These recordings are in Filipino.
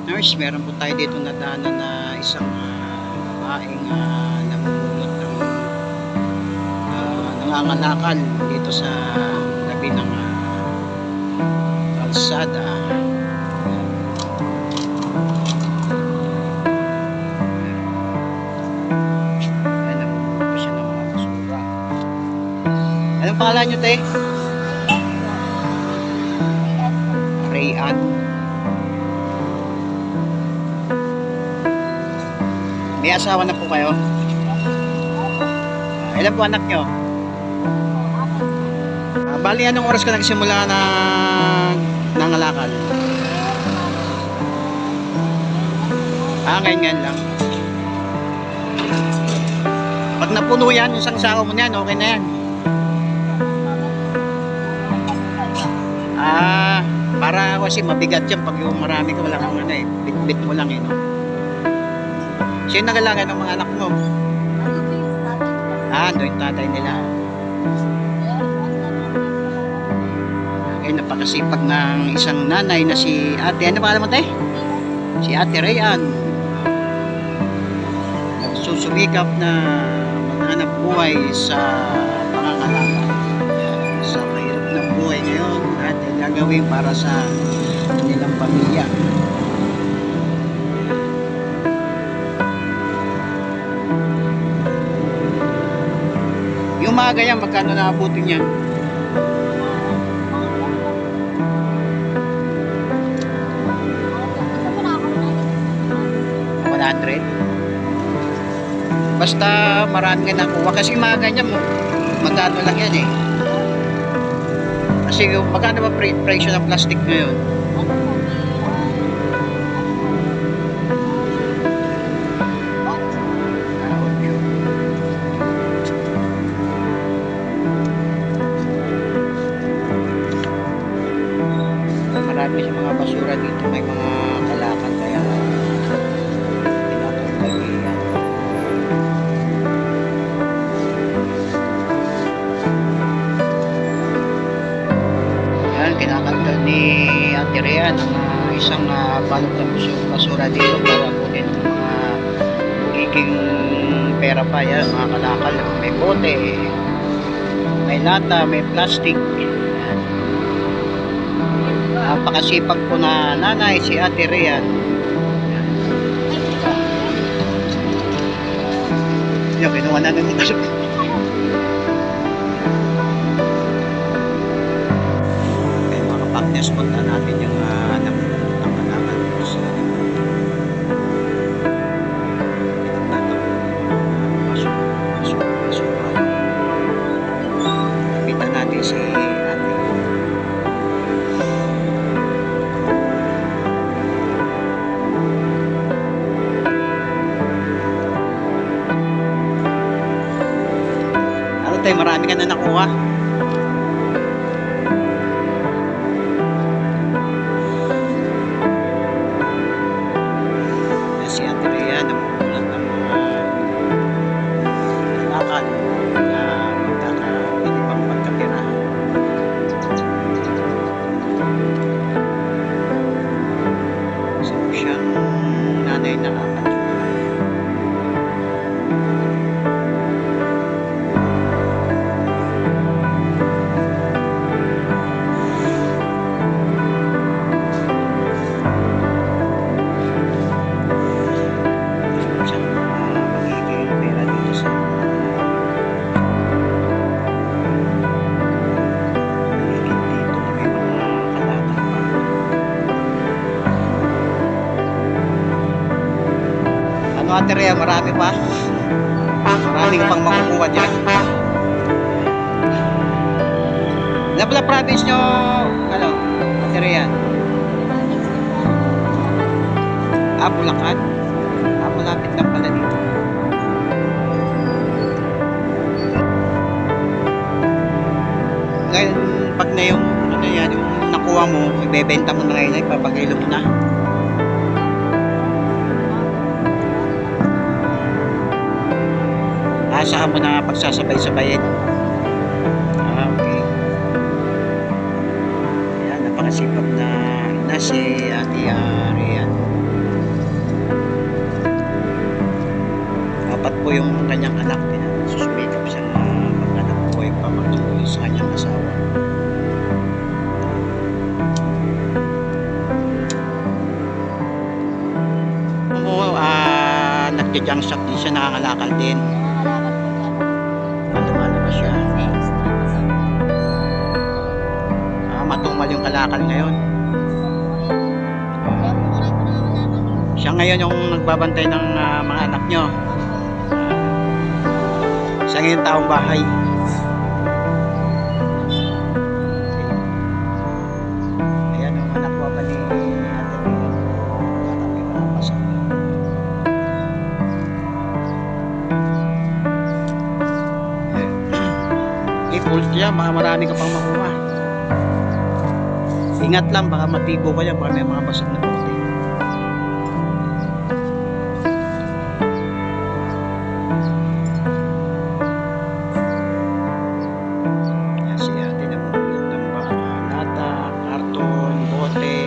Nurse, meron po tayo dito na daanan na isang babaeng namumulot ng nangangalakal dito sa labi ng kalsada. Ayan, namumulot po siya ng mga basura. Anong pangalan nyo, te? Rayan. May asawa na po kayo? Ilan po anak nyo? Bali, anong oras ka nagsimula na nangalakal? Ngayon lang. Pag napuno yan, yung isang sako mo na yan, okay na yan. Para kasi mabigat yan pag yung marami ka, wala kang ano eh, bit-bit mo lang eh, no? Sino nangalaga ng mga anak mo? Ano yung tatay nila? Napakasipag ng isang nanay na si ate. Ano pa mo, te? Si Ate Rayan. Nagsusumikap na maghanap buhay sa pangangalaga. Sa mahirap ng buhay ngayon at gagawin para sa kanilang pamilya. Yung mga ganyan, magkano naabutin niyan? 100. Basta marami nga nakuha. Kasi mga ganyan, magkano lang yan eh. Kasi magkano ba presyo ng plastic ngayon? Marami sa mga basura dito, may mga kalakan kaya kinakanta ni Ate Rayan ang isang balot ng basura dito para kunin ng mga magiging pera pa yan, mga kalakal. May bote, may lata, may plastic. Napakasipag po na nanay si Ate Rayan. Yan, kinuha na ng basura. Partners, punta natin yung namalaman ko sa basura. Kapitan natin si ate. Ano tayo, marami ka na nakuha. Si Ate Rayan ang pupulat ng mga lakad na magkakabili pang pagkapirahan. So siyang nanay na apat. Ate Rayan, marami pa. Maraming pang makukuha dyan. Ano pala province nyo, ano, Ate Rayan? Bulacan? Malapit lang pala dito. Ngayon, pag na yung, ano yan, yung nakuha mo, ibebenta mo na ngayon, ipapagilo mo na. Saan mo na pagsasabay-sabayin? Okay. Ayan, napakasipag na si Ate Rayan. po yung kanyang anak. Susumikap siya na maghanap po yung pamatuloy sa kanyang asawa. Nagja-junk shop din siya, nakakalakal din. Lumalabas siya. Matumal yung kalakal ngayon. Siya ngayon yung nagbabantay ng mga anak nyo. Siya ngayon taong bahay. Ayan yung anak ko pa ni Ate Lina. Katabi ka ng pasok. I-full siya, marami ka pang makuha. Ingat lang, baka matibo ka yan, baka may mga basag na puti. Yan si ate na mumulot ng mga lata, karton, bote.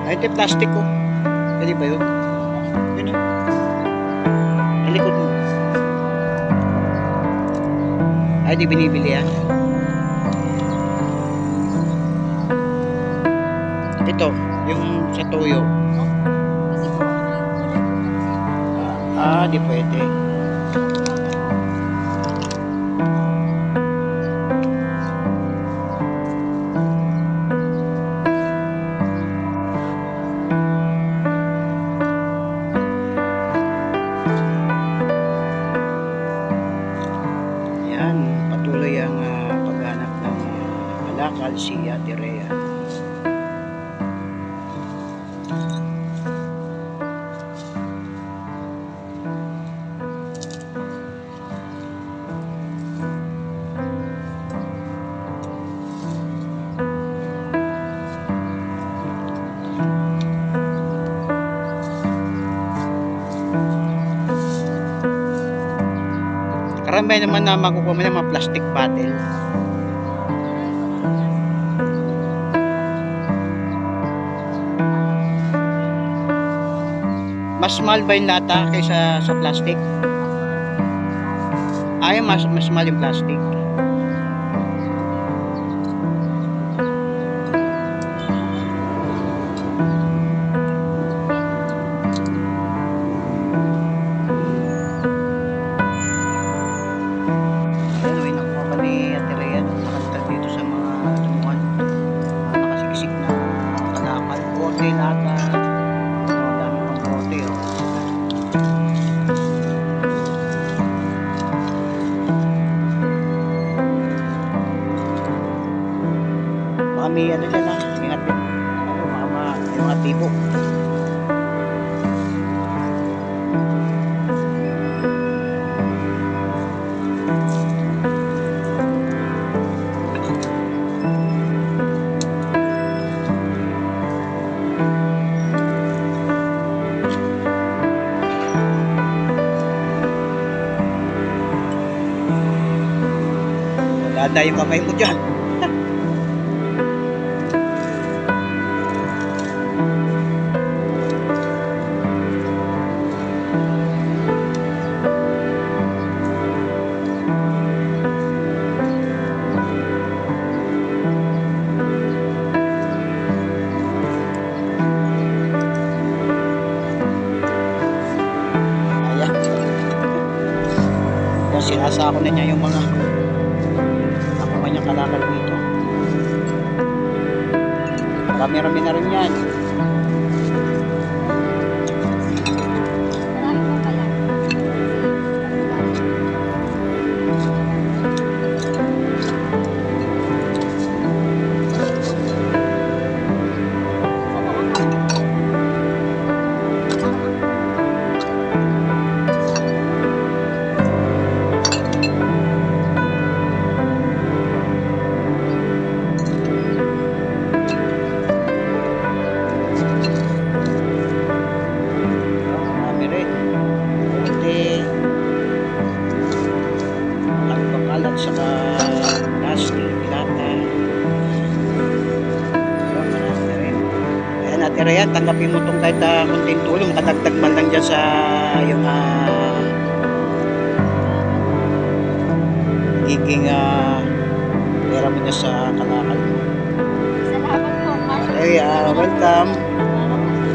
Ay, ito plastic ko. Pwede ba yun? Yun o. Nalikod mo. Ay, di binibili yan. Ito, yung sa tuyo. Di pwede. Patuloy ang paghanap ng kalakal si Ate Rhea. Karami naman na makukuha mo ng mga plastic bottle. Mas mahal ba yung lata kaysa sa plastic? Ay, mas mahal yung plastic. May ano dyan ingat din. May mga tipo. Dada yung kamay mo dyan. Sinasako na niya yung mga nakuha niyang kalakal dito. Marami-rami na rin yan. Rhea, tanggapin mo itong kahit konting tulong, makadagdag man lang dyan sa yung magiging pera mo dyan sa kalakal mo. Salamat po. Okay, welcome.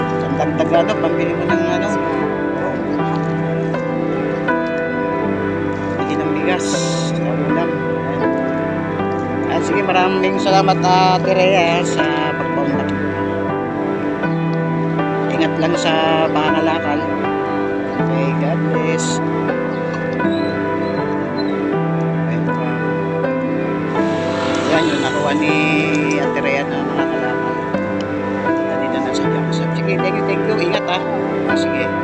Ang dagdag ano, pambili mo ng ano, hindi ng bigas, sa ulam. Sige, maraming salamat Ate Rhea sa pagpaundak mo. Ingat lang sa pangangalakal. Okay, God bless. Welcome. Yan yung nakuha ni Ate Rhea na mga kalakal. Dali na nasa Jackson. Sige, thank you. Ingat ha. Sige.